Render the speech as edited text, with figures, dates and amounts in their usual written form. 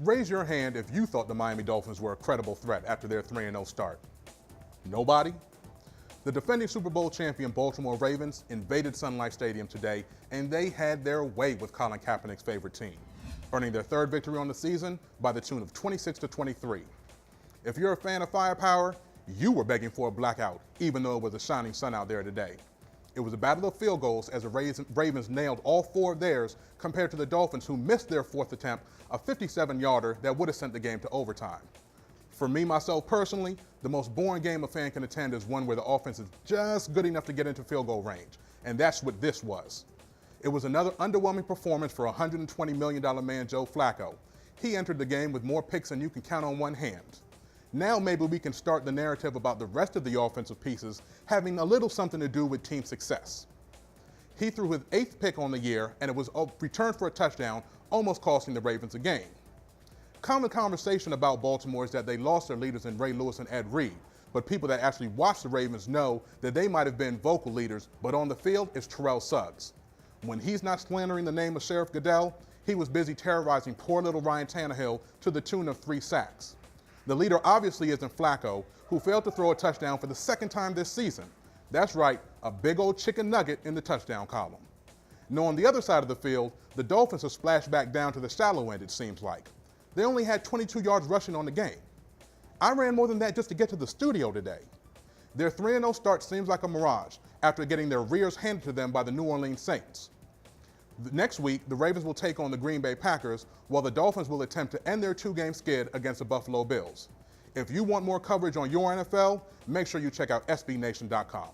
Raise your hand if you thought the Miami Dolphins were a credible threat after their 3-0 start. Nobody? The defending Super Bowl champion Baltimore Ravens invaded Sun Life Stadium today, and they had their way with Colin Kaepernick's favorite team, earning their third victory on the season by the tune of 26-23. If you're a fan of firepower, you were begging for a blackout, even though it was a shining sun out there today. It was a battle of field goals as the Ravens nailed all 4 of theirs compared to the Dolphins, who missed their 4th attempt, a 57-yarder that would have sent the game to overtime. For me, myself personally, the most boring game a fan can attend is one where the offense is just good enough to get into field goal range, and that's what this was. It was another underwhelming performance for $120 million man Joe Flacco. He entered the game with more picks than you can count on one hand. Now maybe we can start the narrative about the rest of the offensive pieces having a little something to do with team success. He threw his 8th pick on the year, and it was returned for a touchdown, almost costing the Ravens a game. Common conversation about Baltimore is that they lost their leaders in Ray Lewis and Ed Reed, but people that actually watch the Ravens know that they might have been vocal leaders, but on the field it's Terrell Suggs. When he's not slandering the name of Sheriff Goodell, he was busy terrorizing poor little Ryan Tannehill to the tune of 3 sacks. The leader obviously isn't Flacco, who failed to throw a touchdown for the 2nd time this season. That's right, a big old chicken nugget in the touchdown column. Now on the other side of the field, the Dolphins have splashed back down to the shallow end, it seems like. They only had 22 yards rushing on the game. I ran more than that just to get to the studio today. Their 3-0 start seems like a mirage after getting their rears handed to them by the New Orleans Saints. Next week, the Ravens will take on the Green Bay Packers, while the Dolphins will attempt to end their 2-game skid against the Buffalo Bills. If you want more coverage on your NFL, make sure you check out SBNation.com.